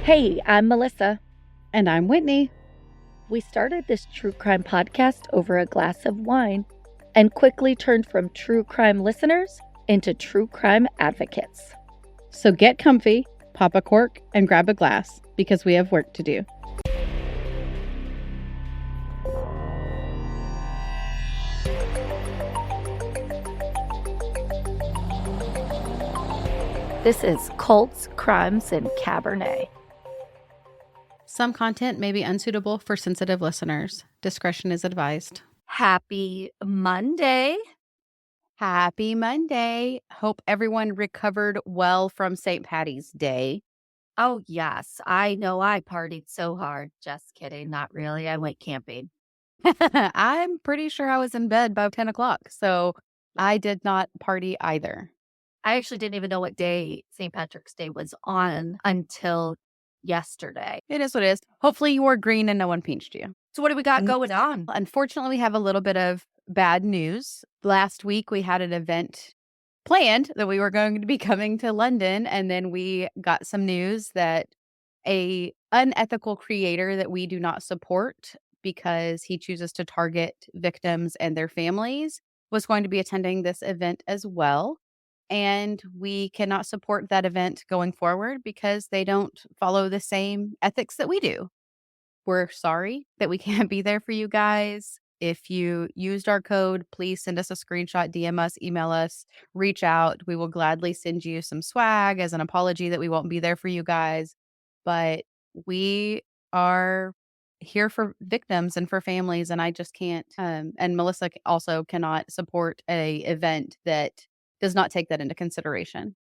Hey, I'm Melissa. And I'm Whitney. We started this true crime podcast over a glass of wine and quickly turned from true crime listeners into true crime advocates. So get comfy, pop a cork, and grab a glass because we have work to do. This is Cults, Crimes, and Cabernet. Some content may be unsuitable for sensitive listeners. Discretion is advised. Happy Monday. Happy Monday. Hope everyone recovered well from St. Patty's Day. Oh, yes. I know I partied so hard. Just kidding. Not really. I went camping. I'm pretty sure I was in bed by 10 o'clock, so I did not party either. I actually didn't even know what day St. Patrick's Day was on until yesterday. It is what it is. Hopefully you wore green and no one pinched you. So what do we got going on? Unfortunately, we have a little bit of bad news. Last week, we had an event planned that we were going to be coming to London, and then we got some news that a unethical creator that we do not support because he chooses to target victims and their families was going to be attending this event as well. And we cannot support that event going forward because they don't follow the same ethics that we do. We're sorry that we can't be there for you guys. If you used our code, please send us a screenshot, DM us, email us, reach out. We will gladly send you some swag as an apology that we won't be there for you guys. But we are here for victims and for families, and I just can't. And Melissa also cannot support a event that does not take that into consideration.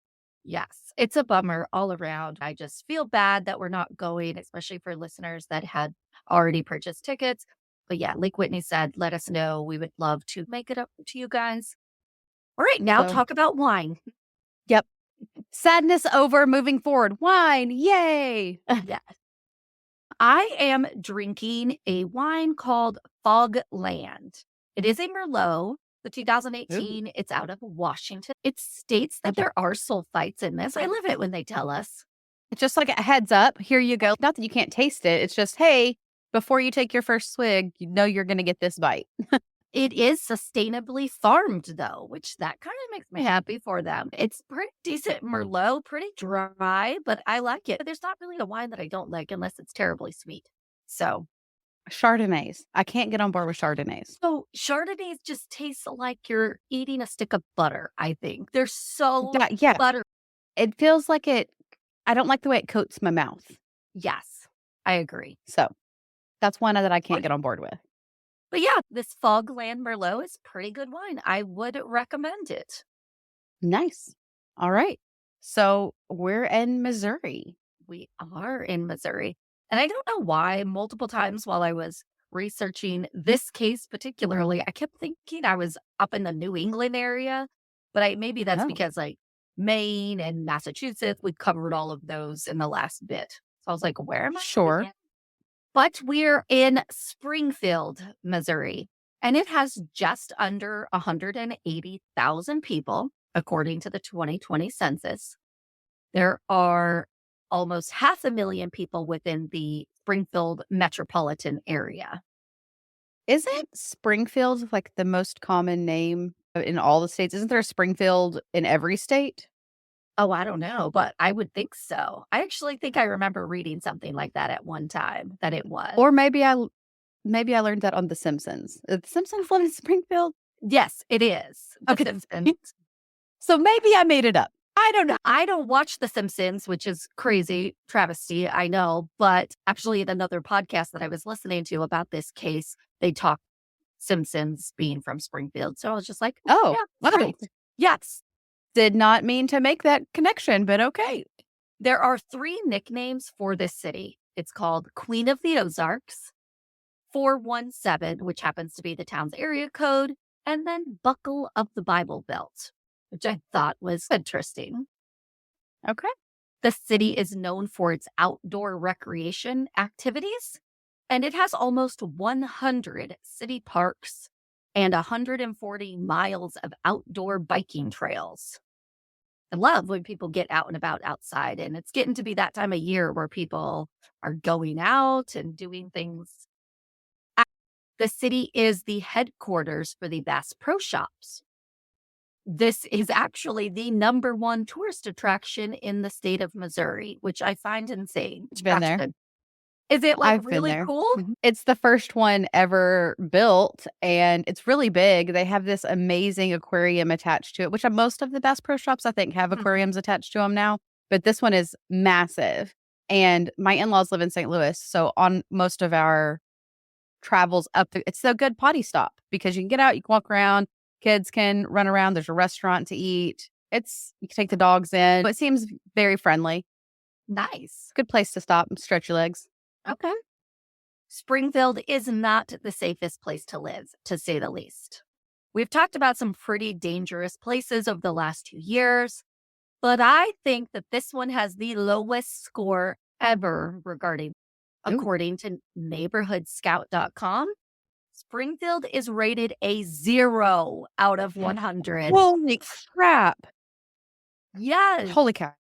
Yes, it's a bummer all around. I just feel bad that we're not going, especially for listeners that had already purchased tickets. But yeah, like Whitney said, let us know. We would love to make it up to you guys. All right, now talk about wine. Yep. Sadness over, moving forward. Wine, yay! Yes. I am drinking a wine called Fogland. It is a Merlot. The 2018, It's out of Washington. It states that there are sulfites in this. I love it when they tell us. It's just like a heads up. Here you go. Not that you can't taste it. It's just, hey, before you take your first swig, you know you're going to get this bite. It is sustainably farmed, though, which that kind of makes me happy for them. It's pretty decent Merlot, pretty dry, but I like it. There's not really a wine that I don't like unless it's terribly sweet. So Chardonnays. I can't get on board with Chardonnays. So Chardonnays just taste like you're eating a stick of butter, I think. They're so butter. It feels like it. I don't like the way it coats my mouth. Yes, I agree. So that's one that I can't get on board with. But yeah, this Fogland Merlot is pretty good wine. I would recommend it. Nice. All right. So we're in Missouri. We are in Missouri. And I don't know why, multiple times while I was researching this case particularly, I kept thinking I was up in the New England area. But maybe that's because like Maine and Massachusetts, we covered all of those in the last bit. So I was like, where am I? Sure. But we're in Springfield, Missouri, and it has just under 180,000 people, according to the 2020 census. There are almost 500,000 people within the Springfield metropolitan area. Isn't Springfield like the most common name in all the states? Isn't there a Springfield in every state? Oh, I don't know, but I would think so. I actually think I remember reading something like that at one time, that it was. Or maybe I learned that on The Simpsons. The Simpsons live in Springfield? Yes, it is. The Simpsons. So maybe I made it up. I don't know. I don't watch The Simpsons, which is crazy, travesty, I know. But actually, in another podcast that I was listening to about this case, they talked Simpsons being from Springfield. So I was just like, oh, yeah, right. Yes. Did not mean to make that connection, but okay. There are 3 nicknames for this city. It's called Queen of the Ozarks, 417, which happens to be the town's area code, and then Buckle of the Bible Belt, which I thought was interesting. Okay. The city is known for its outdoor recreation activities, and it has almost 100 city parks and 140 miles of outdoor biking trails. I love when people get out and about outside, and it's getting to be that time of year where people are going out and doing things. The city is the headquarters for the Bass Pro Shops. This is actually the number one tourist attraction in the state of Missouri, which I find insane. Been there. Is it like I've been really there. cool? It's the first one ever built, and it's really big. They have this amazing aquarium attached to it, which most of the Bass Pro Shops, I think, have Mhm. aquariums attached to them now. But this one is massive. And my in-laws live in St. Louis, so on most of our travels it's a good potty stop because you can get out, you can walk around, kids can run around. There's a restaurant to eat. You can take the dogs in. It seems very friendly. Nice. Good place to stop and stretch your legs. Okay. Springfield is not the safest place to live, to say the least. We've talked about some pretty dangerous places over the last 2 years, but I think that this one has the lowest score ever according to neighborhoodscout.com. Springfield is rated a 0 out of 100. Holy crap. Yes. Holy cow.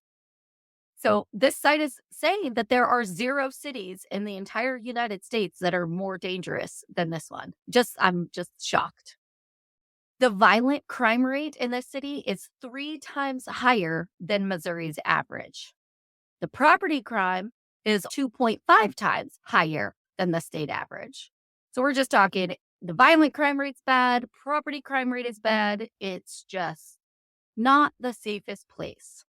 So this site is saying that there are 0 cities in the entire United States that are more dangerous than this one. I'm just shocked. The violent crime rate in this city is 3 times higher than Missouri's average. The property crime is 2.5 times higher than the state average. So we're just talking the violent crime rate's bad, property crime rate is bad. It's just not the safest place.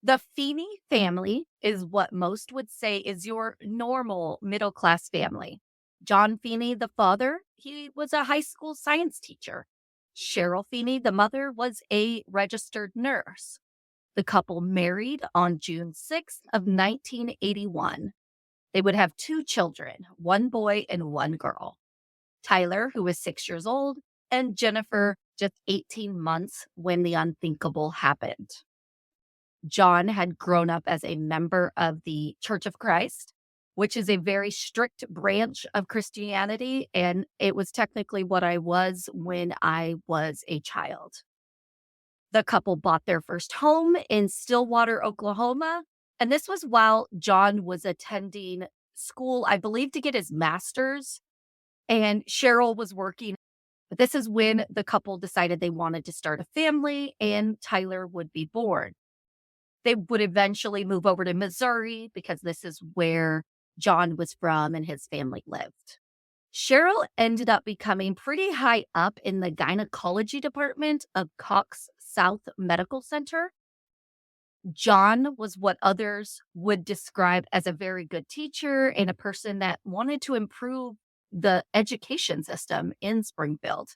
The Feeney family is what most would say is your normal middle-class family. Jon Feeney, the father, he was a high school science teacher. Cheryl Feeney, the mother, was a registered nurse. The couple married on June 6th of 1981. They would have 2 children, 1 boy and 1 girl. Tyler, who was 6 years old, and Jennifer, just 18 months when the unthinkable happened. Jon had grown up as a member of the Church of Christ, which is a very strict branch of Christianity, and it was technically what I was when I was a child. The couple bought their first home in Stillwater, Oklahoma, and this was while Jon was attending school, I believe, to get his master's, and Cheryl was working. But this is when the couple decided they wanted to start a family, and Tyler would be born. They would eventually move over to Missouri because this is where Jon was from and his family lived. Cheryl ended up becoming pretty high up in the gynecology department of Cox South Medical Center. Jon was what others would describe as a very good teacher and a person that wanted to improve the education system in Springfield.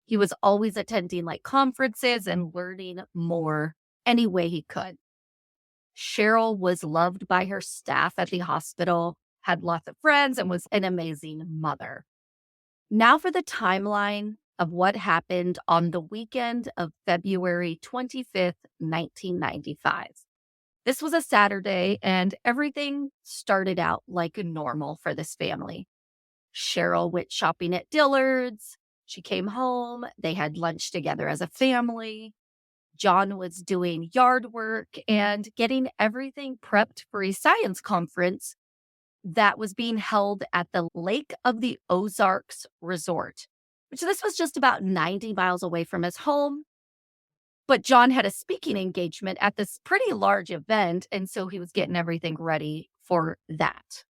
He was always attending conferences and learning more any way he could. Cheryl was loved by her staff at the hospital, had lots of friends, and was an amazing mother. Now for the timeline of what happened on the weekend of February 25th, 1995. This was a Saturday, and everything started out like normal for this family. Cheryl went shopping at Dillard's. She came home. They had lunch together as a family. Jon was doing yard work and getting everything prepped for a science conference that was being held at the Lake of the Ozarks Resort, which this was just about 90 miles away from his home. But Jon had a speaking engagement at this pretty large event, and so he was getting everything ready for that.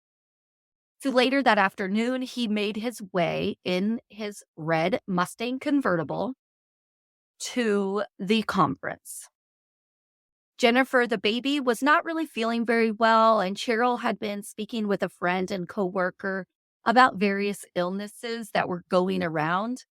So later that afternoon, he made his way in his red Mustang convertible to the conference. Jennifer, the baby, was not really feeling very well, and Cheryl had been speaking with a friend and coworker about various illnesses that were going around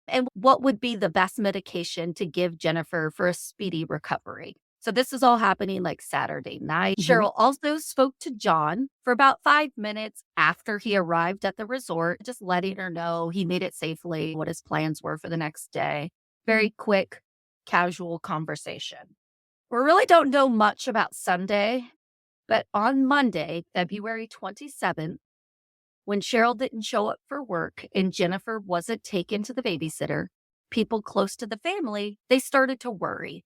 and what would be the best medication to give Jennifer for a speedy recovery. So this is all happening Saturday night. Cheryl also spoke to Jon for about 5 minutes after he arrived at the resort, just letting her know he made it safely, what his plans were for the next day. Very quick, casual conversation. We really don't know much about Sunday, but on Monday, February 27th, when Cheryl didn't show up for work and Jennifer wasn't taken to the babysitter, people close to the family, they started to worry.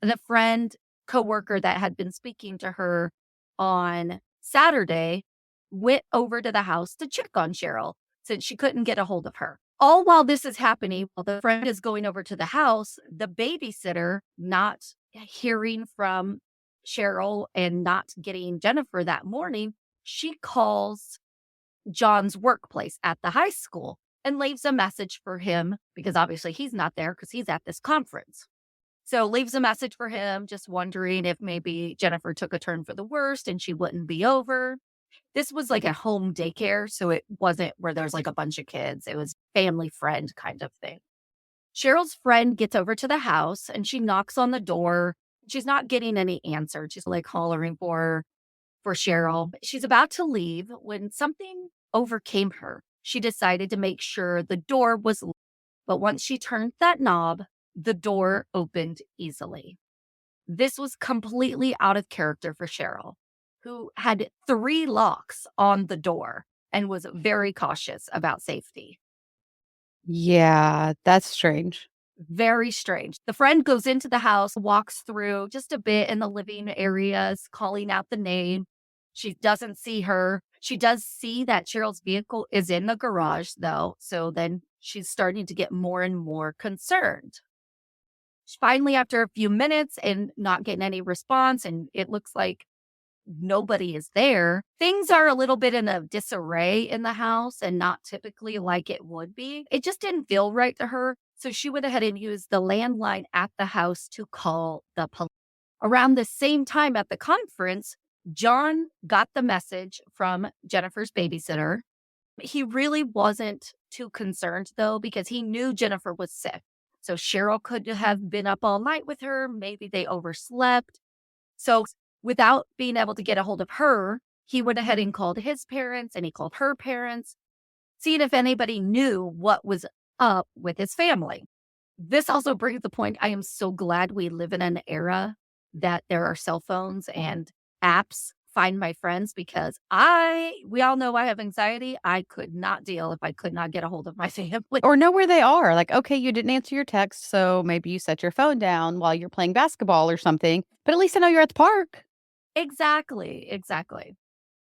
And a friend coworker that had been speaking to her on Saturday went over to the house to check on Cheryl since she couldn't get a hold of her. All while this is happening, while the friend is going over to the house, the babysitter, not hearing from Cheryl and not getting Jennifer that morning, she calls John's workplace at the high school and leaves a message for him because obviously he's not there because he's at this conference. So leaves a message for him, just wondering if maybe Jennifer took a turn for the worst and she wouldn't be over. This was like a home daycare, so it wasn't where there's like a bunch of kids. It was family friend kind of thing. Cheryl's friend gets over to the house and she knocks on the door. She's not getting any answer. She's like hollering for Cheryl. She's about to leave when something overcame her. She decided to make sure the door was locked, but once she turned that knob, the door opened easily. This was completely out of character for Cheryl, who had 3 locks on the door and was very cautious about safety. Yeah, that's strange. Very strange. The friend goes into the house, walks through just a bit in the living areas, calling out the name. She doesn't see her. She does see that Cheryl's vehicle is in the garage, though. So then she's starting to get more and more concerned. Finally, after a few minutes and not getting any response, and it looks like nobody is there, things are a little bit in a disarray in the house and not typically like it would be. It just didn't feel right to her. So she went ahead and used the landline at the house to call the police. Around the same time at the conference, Jon got the message from Jennifer's babysitter. He really wasn't too concerned, though, because he knew Jennifer was sick. So Cheryl could have been up all night with her. Maybe they overslept. So without being able to get a hold of her, he went ahead and called his parents and he called her parents, seeing if anybody knew what was up with his family. This also brings the point, I am so glad we live in an era that there are cell phones and apps, Find My Friends, because we all know I have anxiety. I could not deal if I could not get a hold of my family. Or know where they are. Like, okay, you didn't answer your text, so maybe you set your phone down while you're playing basketball or something, but at least I know you're at the park. Exactly.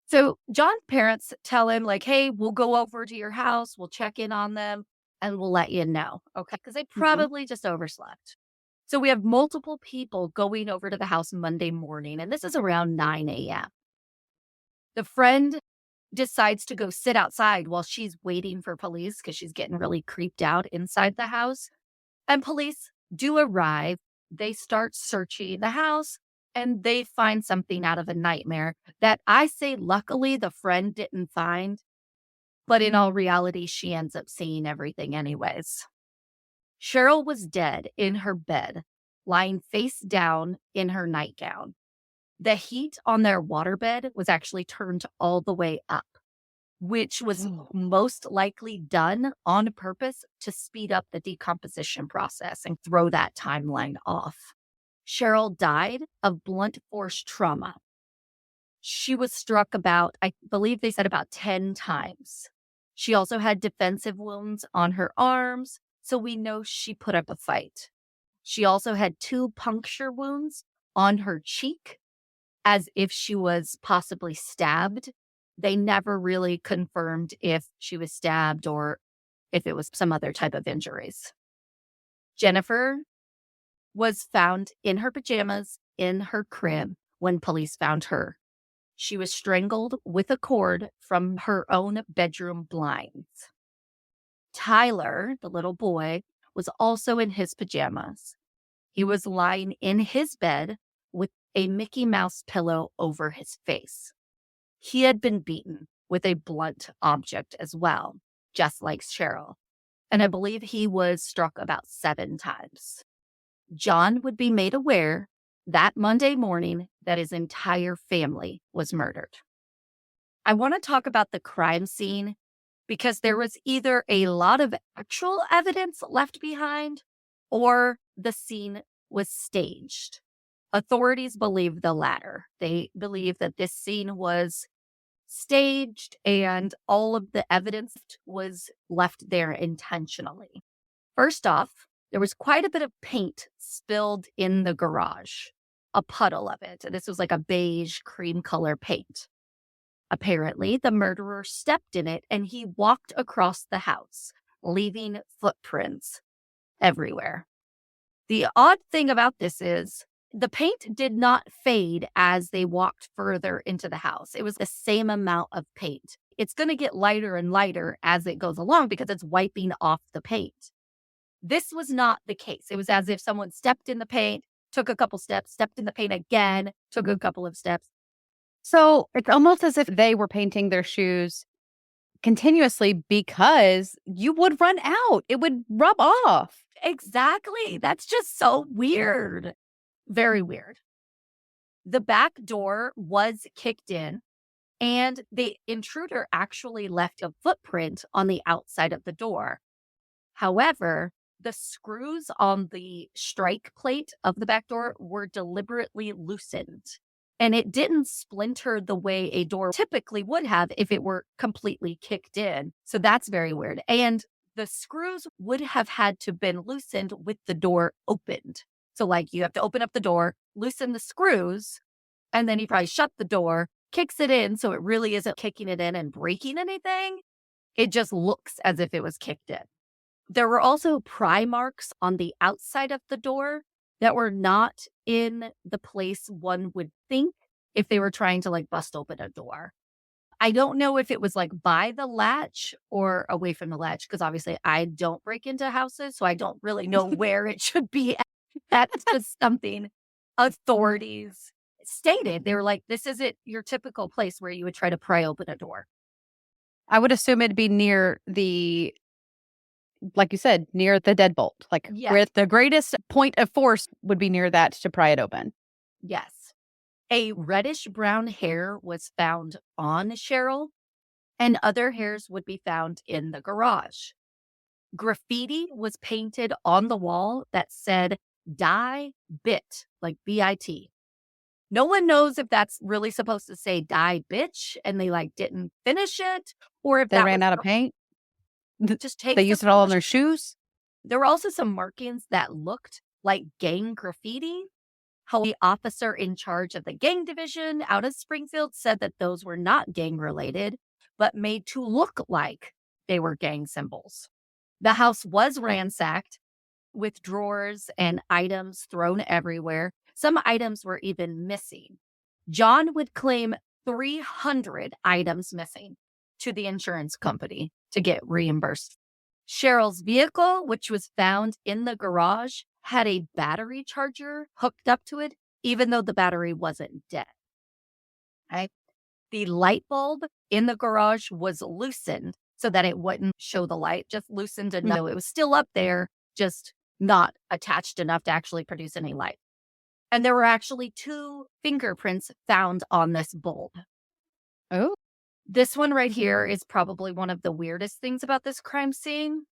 So John's parents tell him like, hey, we'll go over to your house. We'll check in on them and we'll let you know. Okay. Because they probably just overslept. So we have multiple people going over to the house Monday morning, and this is around 9 a.m. The friend decides to go sit outside while she's waiting for police because she's getting really creeped out inside the house. And police do arrive. They start searching the house and they find something out of a nightmare that I say luckily the friend didn't find. But in all reality, she ends up seeing everything anyways. Cheryl was dead in her bed, lying face down in her nightgown. The heat on their waterbed was actually turned all the way up, which was most likely done on purpose to speed up the decomposition process and throw that timeline off. Cheryl died of blunt force trauma. She was struck about, I believe they said about 10 times. She also had defensive wounds on her arms, so we know she put up a fight. She also had 2 puncture wounds on her cheek, as if she was possibly stabbed. They never really confirmed if she was stabbed or if it was some other type of injuries. Jennifer was found in her pajamas in her crib when police found her. She was strangled with a cord from her own bedroom blinds. Tyler, the little boy, was also in his pajamas. He was lying in his bed with a Mickey Mouse pillow over his face. He had been beaten with a blunt object as well, just like Cheryl. And I believe he was struck about 7 times. Jon would be made aware that Monday morning that his entire family was murdered. I want to talk about the crime scene because there was either a lot of actual evidence left behind or the scene was staged. Authorities believe the latter. They believe that this scene was staged and all of the evidence was left there intentionally. First off, there was quite a bit of paint spilled in the garage. a puddle of it. This was like a beige cream color paint. Apparently, the murderer stepped in it and he walked across the house, leaving footprints everywhere. The odd thing about this is the paint did not fade as they walked further into the house. It was the same amount of paint. It's going to get lighter and lighter as it goes along because it's wiping off the paint. This was not the case. It was as if someone stepped in the paint, took a couple steps, stepped in the paint again, took a couple of steps. So it's almost as if they were painting their shoes continuously because you would run out. It would rub off. Exactly. That's just so weird. Very weird. The back door was kicked in, and the intruder actually left a footprint on the outside of the door. However, the screws on the strike plate of the back door were deliberately loosened, and it didn't splinter the way a door typically would have if it were completely kicked in. So that's very weird. And the screws would have had to been loosened with the door opened. So like you have to open up the door, loosen the screws, and then you probably shut the door, kicks it in so it really isn't kicking it in and breaking anything. It just looks as if it was kicked in. There were also pry marks on the outside of the door that were not in the place one would think if they were trying to like bust open a door. I don't know if it was like by the latch or away from the latch, because obviously I don't break into houses, so I don't really know where it should be at. That's just something authorities stated. They were like, this isn't your typical place where you would try to pry open a door. I would assume it'd be near the, like you said, near the deadbolt. Like where the greatest point of force would be near that to pry it open. Yes. A reddish brown hair was found on Cheryl, and other hairs would be found in the garage. Graffiti was painted on the wall that said, "Die bit," like B-I-T. No one knows if that's really supposed to say "die bitch" and they like didn't finish it, or if they ran out of paint. Just take they used it all on their shoes. There were also some markings that looked like gang graffiti. How the officer in charge of the gang division out of Springfield said that those were not gang related, but made to look like they were gang symbols. The house was ransacked with drawers and items thrown everywhere. Some items were even missing. Jon would claim 300 items missing to the insurance company to get reimbursed. Cheryl's vehicle, which was found in the garage, had a battery charger hooked up to it, even though the battery wasn't dead. Right? The light bulb in the garage was loosened so that it wouldn't show the light, just loosened enough. It was still up there, just not attached enough to actually produce any light. And there were actually 2 fingerprints found on this bulb. Oh. This one right here is probably one of the weirdest things about this crime scene.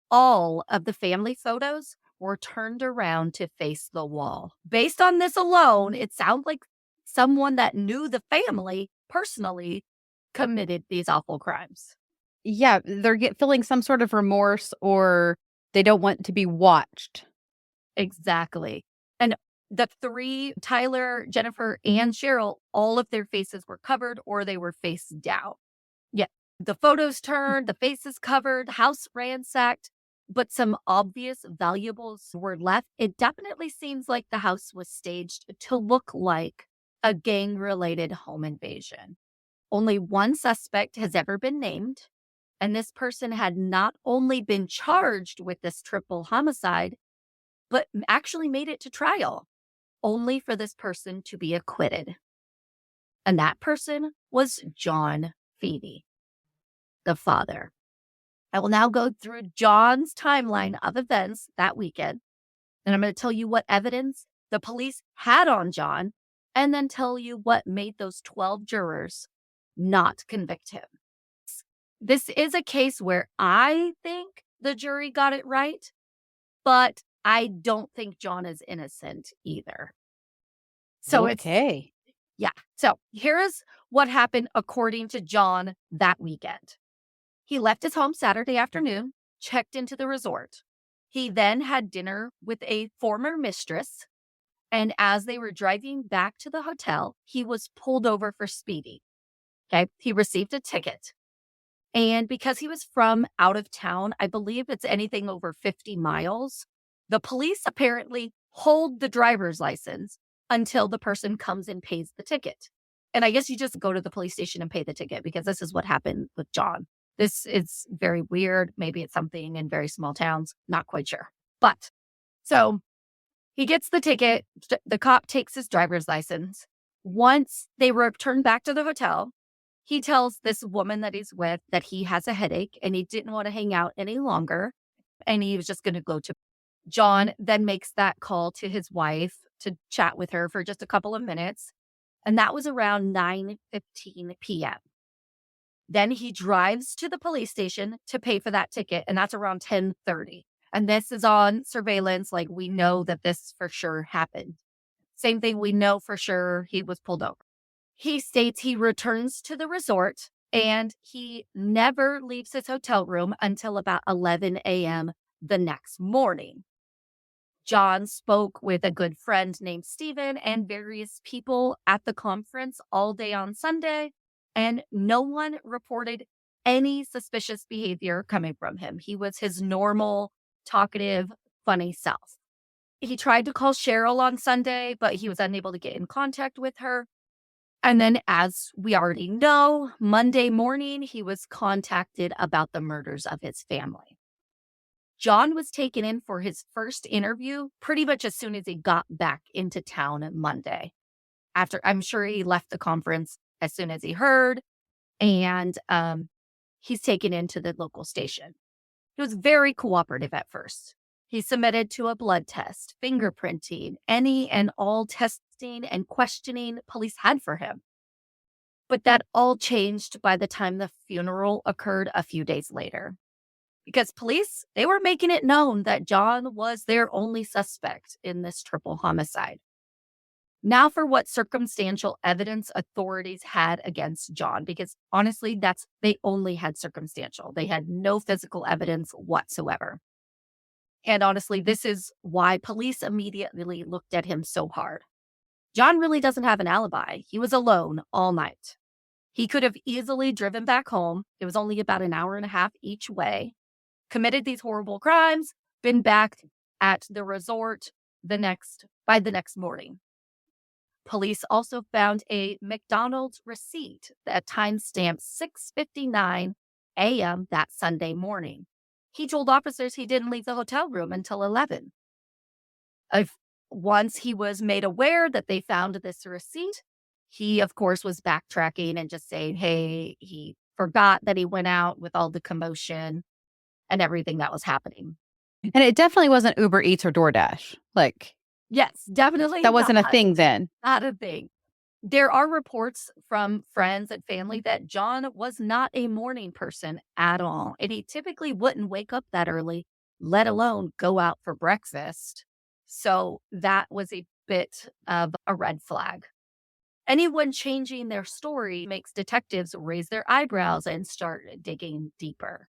All of the family photos were turned around to face the wall. Based on this alone, it sounds like someone that knew the family personally committed these awful crimes. Yeah, they're feeling some sort of remorse, or they don't want to be watched. Exactly. And the 3, Tyler, Jennifer, and Cheryl, all of their faces were covered or they were face down. Yeah, the photos turned, the faces covered, house ransacked, but some obvious valuables were left. It definitely seems like the house was staged to look like a gang-related home invasion. Only one suspect has ever been named, and this person had not only been charged with this triple homicide, but actually made it to trial, only for this person to be acquitted. And that person was Jon Feeney, the father. I will now go through Jon's timeline of events that weekend, and I'm going to tell you what evidence the police had on Jon, and then tell you what made those 12 jurors not convict him. This is a case where I think the jury got it right, but I don't think Jon is innocent either. So So here's what happened according to Jon that weekend. He left his home Saturday afternoon, checked into the resort. He then had dinner with a former mistress, And as they were driving back to the hotel, he was pulled over for speeding. Okay. He received a ticket. And because he was from out of town, I believe it's anything over 50 miles, the police apparently hold the driver's license until the person comes and pays the ticket. And I guess you just go to the police station and pay the ticket because this is what happened with Jon. This is very weird. Maybe it's something in very small towns. Not quite sure. But so he gets the ticket. The cop takes his driver's license. Once they return back to the hotel, he tells this woman that he's with that he has a headache and he didn't want to hang out any longer. And he was just going to go to. Jon then makes that call to his wife to chat with her for just a couple of minutes. And that was around 9:15 p.m. Then he drives to the police station to pay for that ticket. And that's around 10:30. And this is on surveillance. Like, we know that this for sure happened. Same thing. We know for sure he was pulled over. He states he returns to the resort and he never leaves his hotel room until about 11 a.m. the next morning. Jon spoke with a good friend named Steven and various people at the conference all day on Sunday, and no one reported any suspicious behavior coming from him. He was his normal, talkative, funny self. He tried to call Cheryl on Sunday, but he was unable to get in contact with her. And then, as we already know, Monday morning, he was contacted about the murders of his family. Jon was taken in for his first interview pretty much as soon as he got back into town on Monday. After, I'm sure he left the conference as soon as he heard, and he's taken into the local station. He was very cooperative at first. He submitted to a blood test, fingerprinting, any and all testing and questioning police had for him. But that all changed by the time the funeral occurred a few days later. Because police, they were making it known that Jon was their only suspect in this triple homicide. Now for what circumstantial evidence authorities had against Jon, because honestly, they only had circumstantial. They had no physical evidence whatsoever. And honestly, this is why police immediately looked at him so hard. Jon really doesn't have an alibi. He was alone all night. He could have easily driven back home. It was only about an hour and a half each way. Committed these horrible crimes, been back at the resort by the next morning. Police also found a McDonald's receipt that timestamped 6:59 a.m. that Sunday morning. He told officers he didn't leave the hotel room until 11. Once he was made aware that they found this receipt, he, of course, was backtracking and just saying, hey, he forgot that he went out with all the commotion and everything that was happening. And it definitely wasn't Uber Eats or DoorDash. Yes, definitely. That wasn't a thing then. Not a thing. There are reports from friends and family that Jon was not a morning person at all. And he typically wouldn't wake up that early, let alone go out for breakfast. So that was a bit of a red flag. Anyone changing their story makes detectives raise their eyebrows and start digging deeper.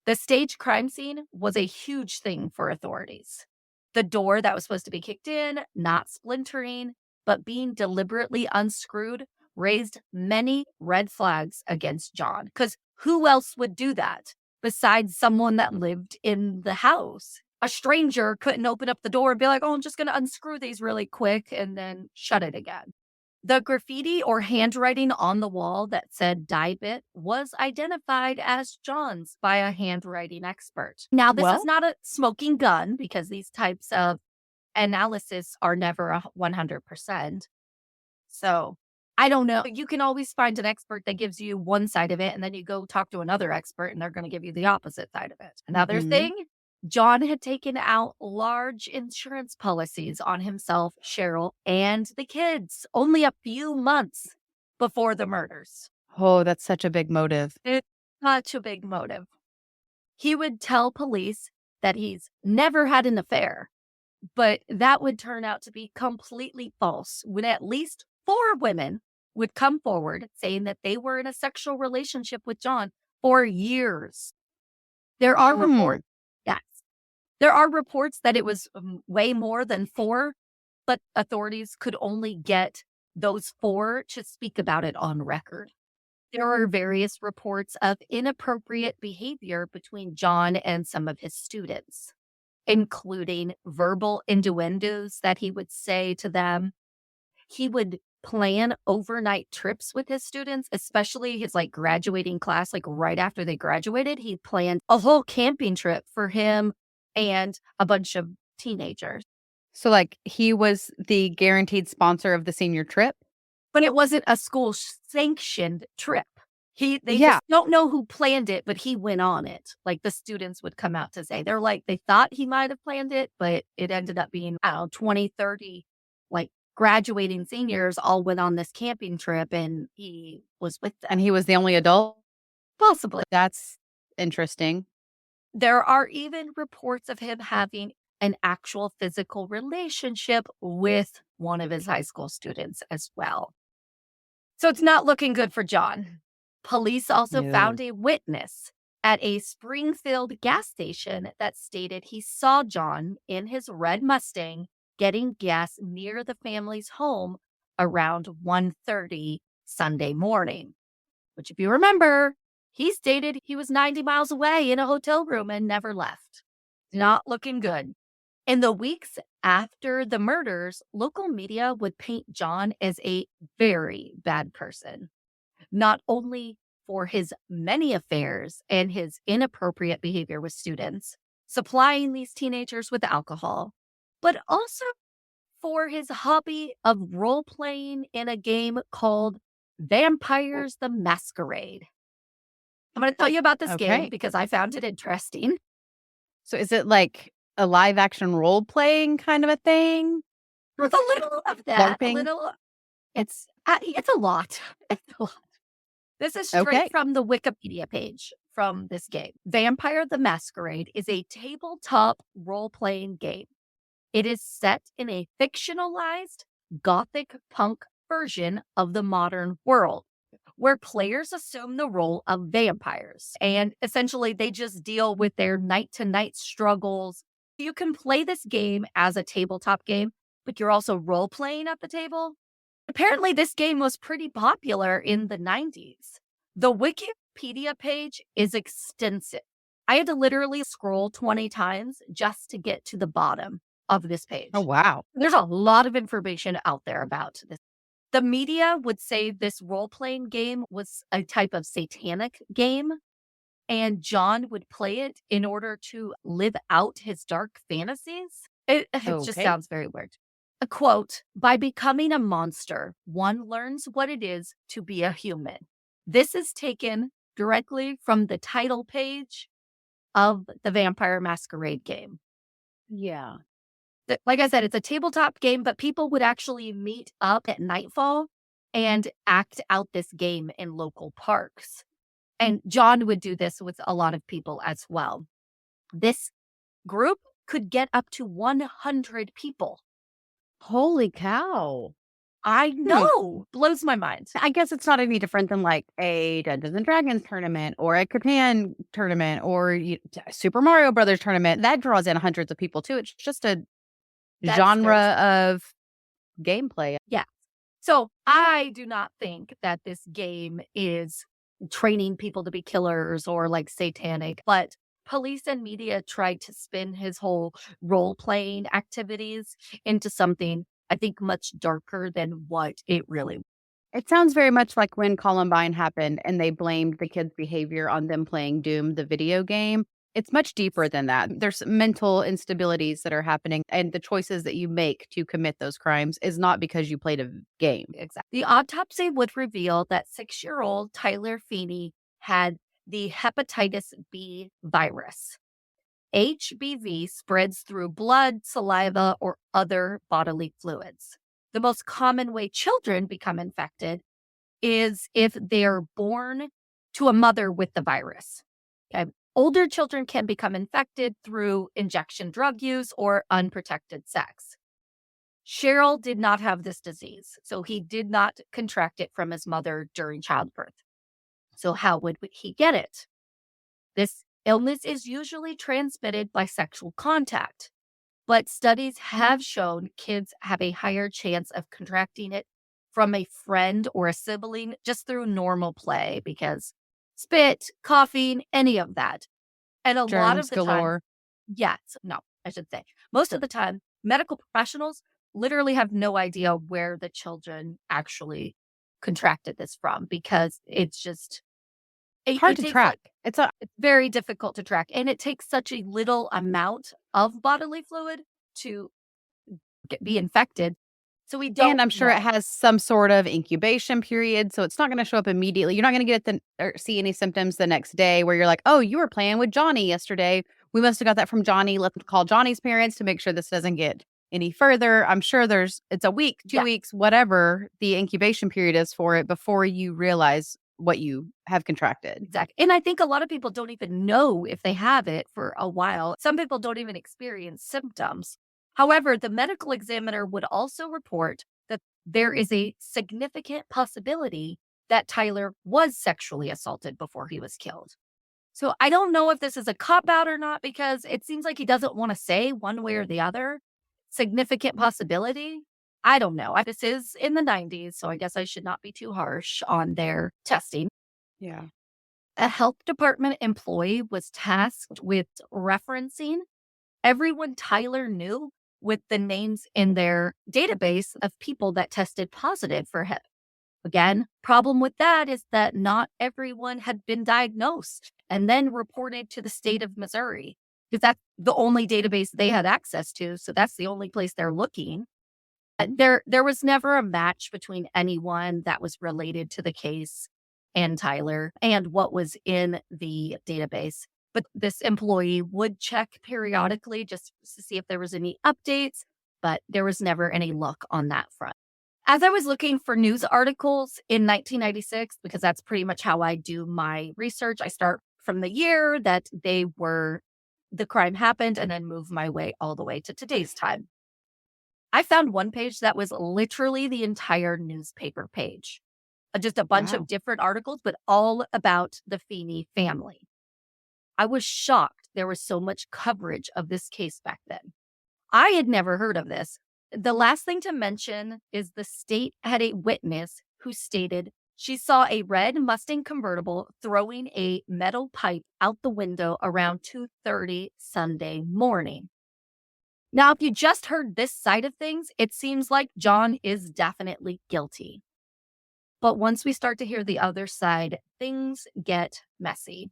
The staged crime scene was a huge thing for authorities. The door that was supposed to be kicked in, not splintering, but being deliberately unscrewed, raised many red flags against Jon. Because who else would do that besides someone that lived in the house? A stranger couldn't open up the door and be like, oh, I'm just going to unscrew these really quick and then shut it again. The graffiti or handwriting on the wall that said "die bit" was identified as Jon's by a handwriting expert. Now, this is not a smoking gun because these types of analysis are never 100%. So I don't know. You can always find an expert that gives you one side of it, and then you go talk to another expert and they're going to give you the opposite side of it. Another thing, Jon had taken out large insurance policies on himself, Cheryl, and the kids only a few months before the murders. Oh, that's such a big motive. It's such a big motive. He would tell police that he's never had an affair, but that would turn out to be completely false when at least 4 women would come forward saying that they were in a sexual relationship with Jon for years. There are reports. Yes. There are reports that it was way more than 4, but authorities could only get those 4 to speak about it on record. There are various reports of inappropriate behavior between Jon and some of his students, including verbal innuendos that he would say to them. He would plan overnight trips with his students, especially his graduating class. Right after they graduated, he planned a whole camping trip for him and a bunch of teenagers. So, he was the guaranteed sponsor of the senior trip? But it wasn't a school sanctioned trip. They Yeah. just don't know who planned it, but he went on it. The students would come out to say they thought he might have planned it, but it ended up being, I don't know, 20, 30 graduating seniors all went on this camping trip and he was with them. And he was the only adult? Possibly. That's interesting. There are even reports of him having an actual physical relationship with one of his high school students as well. So it's not looking good for Jon. Police also No. found a witness at a Springfield gas station that stated he saw Jon in his red Mustang getting gas near the family's home around 1:30 Sunday morning, which, if you remember, he stated he was 90 miles away in a hotel room and never left. Not looking good. In the weeks after the murders, local media would paint Jon as a very bad person, not only for his many affairs and his inappropriate behavior with students, supplying these teenagers with alcohol, but also for his hobby of role-playing in a game called Vampires the Masquerade. I'm going to tell you about this game because I found it interesting. So is it a live action role playing kind of a thing? There's a little of that. LARPing? It's a lot. It's a lot. This is straight from the Wikipedia page from this game. Vampire the Masquerade is a tabletop role-playing game. It is set in a fictionalized gothic punk version of the modern world, where players assume the role of vampires. And essentially, they just deal with their night-to-night struggles. You can play this game as a tabletop game, but you're also role-playing at the table. Apparently, this game was pretty popular in the 90s. The Wikipedia page is extensive. I had to literally scroll 20 times just to get to the bottom of this page. Oh, wow. There's a lot of information out there about this. The media would say this role-playing game was a type of satanic game, and Jon would play it in order to live out his dark fantasies. It just sounds very weird. A quote, "By becoming a monster, one learns what it is to be a human." This is taken directly from the title page of the Vampire Masquerade game. Yeah. Like I said, it's a tabletop game, but people would actually meet up at nightfall and act out this game in local parks. And Jon would do this with a lot of people as well. This group could get up to 100 people. Holy cow. I know. Blows my mind. I guess it's not any different than a Dungeons and Dragons tournament or a Catan tournament or a Super Mario Brothers tournament. That draws in hundreds of people too. It's just a genre of gameplay. Yeah. So I do not think that this game is training people to be killers or satanic, but police and media tried to spin his whole role-playing activities into something, I think, much darker than what it really was. It sounds very much like when Columbine happened and they blamed the kids' behavior on them playing Doom, the video game. It's much deeper than that. There's mental instabilities that are happening, and the choices that you make to commit those crimes is not because you played a game. Exactly. The autopsy would reveal that 6-year-old Tyler Feeney had the hepatitis B virus. HBV spreads through blood, saliva, or other bodily fluids. The most common way children become infected is if they're born to a mother with the virus. Okay. Older children can become infected through injection drug use or unprotected sex. Cheryl did not have this disease, so he did not contract it from his mother during childbirth. So how would he get it? This illness is usually transmitted by sexual contact. But studies have shown kids have a higher chance of contracting it from a friend or a sibling just through normal play because spit, coughing, any of that. And a lot Germs of the time, galore. yes, no, I should say, most of the time, medical professionals literally have no idea where the children actually contracted this from because it's just, Hard it to takes track. it's very difficult to track. And it takes such a little amount of bodily fluid to be infected. So we And don't I'm sure it know. has some sort of incubation period, so it's not gonna show up immediately. You're not gonna get or see any symptoms the next day where you're like, "Oh, you were playing with Johnny yesterday. We must have got that from Johnny. Let's call Johnny's parents to make sure this doesn't get any further." I'm sure it's a week, 2 Yeah, weeks, whatever the incubation period is for it before you realize what you have contracted. exactly. And I think a lot of people don't even know if they have it for a while. Some people don't even experience symptoms. However, the medical examiner would also report that there is a significant possibility that Tyler was sexually assaulted before he was killed. So I don't know if this is a cop out or not because it seems like he doesn't want to say one way or the other. Significant possibility. I don't know. This is in the 90s, so I guess I should not be too harsh on their testing. Yeah. A health department employee was tasked with referencing everyone Tyler knew with the names in their database of people that tested positive for him. Again, problem with that is that not everyone had been diagnosed and then reported to the state of Missouri because that's the only database they had access to. So that's the only place they're looking. There was never a match between anyone that was related to the case and Tyler and what was in the database. But this employee would check periodically just to see if there was any updates, but there was never any luck on that front. As I was looking for news articles in 1996, because that's pretty much how I do my research, I start from the year that the crime happened and then move my way all the way to today's time. I found one page that was literally the entire newspaper page, just a bunch of Wow. different articles, but all about the Feeney family. I was shocked there was so much coverage of this case back then. I had never heard of this. The last thing to mention is the state had a witness who stated she saw a red Mustang convertible throwing a metal pipe out the window around 2:30 Sunday morning. Now, if you just heard this side of things, it seems like Jon is definitely guilty. But once we start to hear the other side, things get messy.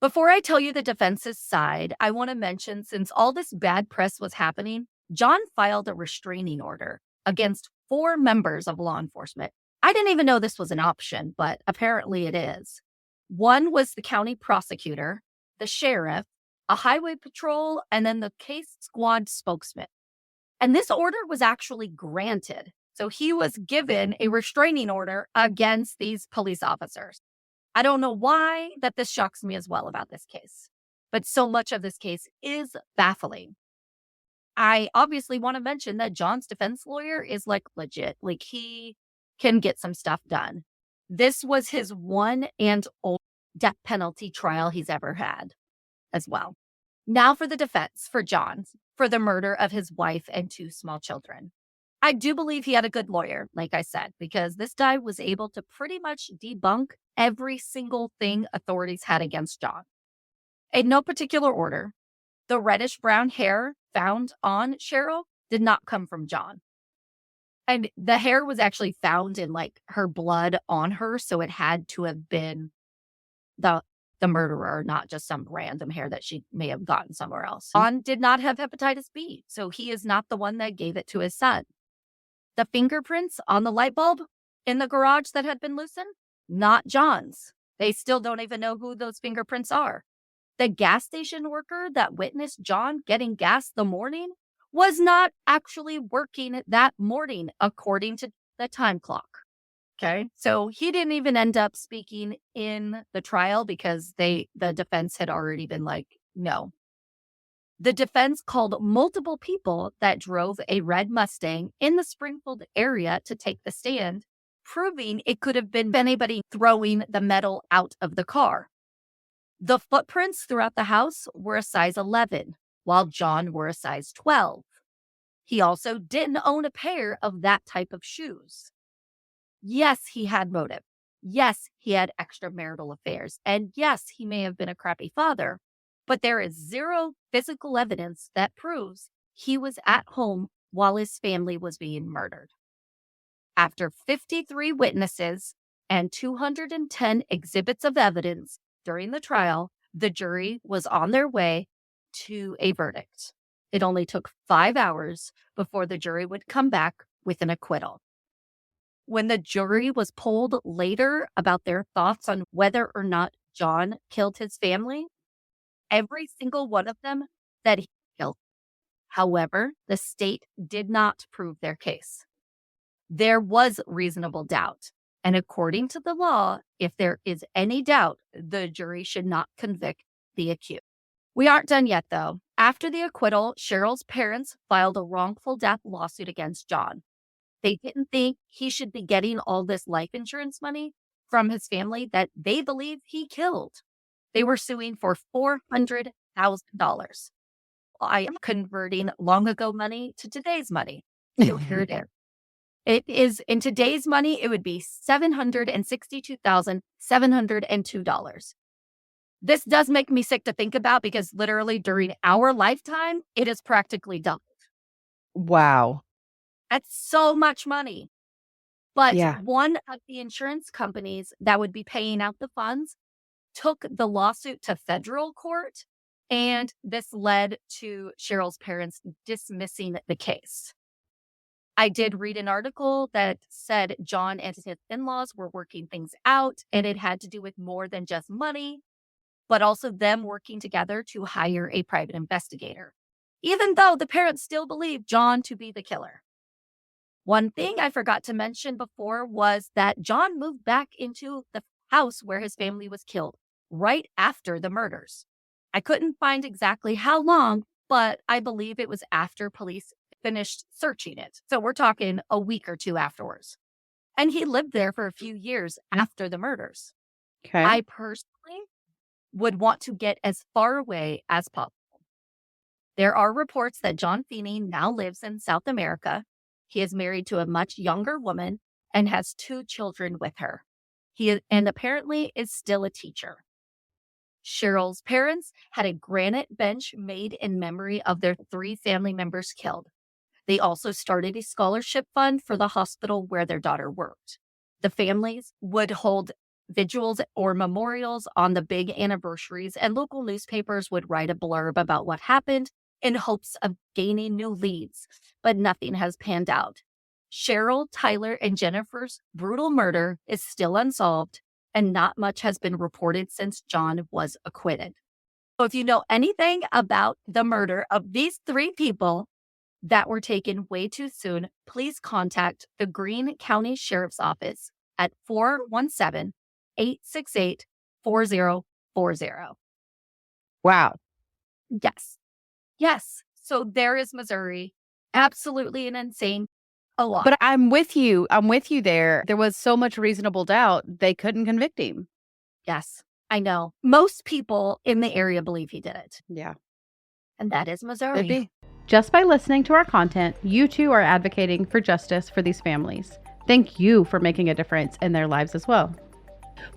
Before I tell you the defense's side, I want to mention since all this bad press was happening, Jon filed a restraining order against 4 members of law enforcement. I didn't even know this was an option, but apparently it is. One was the county prosecutor, the sheriff, a highway patrol, and then the case squad spokesman. And this order was actually granted. So he was given a restraining order against these police officers. I don't know why that this shocks me as well about this case, but so much of this case is baffling. I obviously want to mention that Jon's defense lawyer is like legit. Like he can get some stuff done. This was his one and only death penalty trial he's ever had as well. Now for the defense for Jon for the murder of his wife and 2 small children. I do believe he had a good lawyer, like I said, because this guy was able to pretty much debunk every single thing authorities had against Jon. In no particular order, the reddish brown hair found on Cheryl did not come from Jon. And the hair was actually found in like her blood on her. So it had to have been the murderer, not just some random hair that she may have gotten somewhere else. Jon did not have hepatitis B. So he is not the one that gave it to his son. The fingerprints on the light bulb in the garage that had been loosened, not Jon's. They still don't even know who those fingerprints are. The gas station worker that witnessed Jon getting gas the morning was not actually working that morning, according to the time clock. Okay. So he didn't even end up speaking in the trial because the defense had already been like, no. The defense called multiple people that drove a red Mustang in the Springfield area to take the stand, proving it could have been anybody throwing the metal out of the car. The footprints throughout the house were a size 11, while Jon wore a size 12. He also didn't own a pair of that type of shoes. Yes, he had motive. Yes, he had extramarital affairs. And yes, he may have been a crappy father. But there is zero physical evidence that proves he was at home while his family was being murdered. After 53 witnesses and 210 exhibits of evidence during the trial, the jury was on their way to a verdict. It only took 5 hours before the jury would come back with an acquittal. When the jury was polled later about their thoughts on whether or not Jon killed his family, every single one of them said he killed. However, the state did not prove their case. There was reasonable doubt. And according to the law, if there is any doubt, the jury should not convict the accused. We aren't done yet, though. After the acquittal, Cheryl's parents filed a wrongful death lawsuit against Jon. They didn't think he should be getting all this life insurance money from his family that they believe he killed. They were suing for $400,000. I am converting long ago money to today's money. So here it is. It is, in today's money, it would be $762,702. This does make me sick to think about because literally during our lifetime, it is practically doubled. Wow. That's so much money. But Yeah. one of the insurance companies that would be paying out the funds took the lawsuit to federal court, and this led to Cheryl's parents dismissing the case. I did read an article that said Jon and his in-laws were working things out, and it had to do with more than just money, but also them working together to hire a private investigator, even though the parents still believe Jon to be the killer. One thing I forgot to mention before was that Jon moved back into the house where his family was killed right after the murders. I couldn't find exactly how long, but I believe it was after police finished searching it. So we're talking a week or two afterwards. And he lived there for a few years after the murders. Okay. I personally would want to get as far away as possible. There are reports that Jon Feeney now lives in South America. He is married to a much younger woman and has 2 children with her. And apparently is still a teacher. Cheryl's parents had a granite bench made in memory of their 3 family members killed. They also started a scholarship fund for the hospital where their daughter worked. The families would hold vigils or memorials on the big anniversaries, and local newspapers would write a blurb about what happened in hopes of gaining new leads, but nothing has panned out. Cheryl, Tyler, and Jennifer's brutal murder is still unsolved, and not much has been reported since Jon was acquitted. So if you know anything about the murder of these 3 people that were taken way too soon, please contact the Greene County Sheriff's Office at 417-868-4040. Wow. Yes. So there is Missouri. Absolutely an insane lot. But I'm with you. I'm with you there. There was so much reasonable doubt they couldn't convict him. Yes, I know. Most people in the area believe he did it. Yeah. And that is Missouri. Could be. Just by listening to our content, you too are advocating for justice for these families. Thank you for making a difference in their lives as well.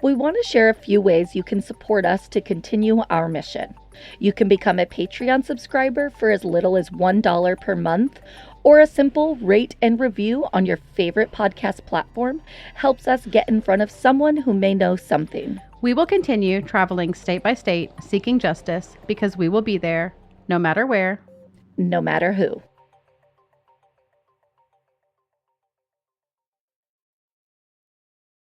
We want to share a few ways you can support us to continue our mission. You can become a Patreon subscriber for as little as $1 per month, or a simple rate and review on your favorite podcast platform helps us get in front of someone who may know something. We will continue traveling state by state, seeking justice, because we will be there, no matter where, no matter who.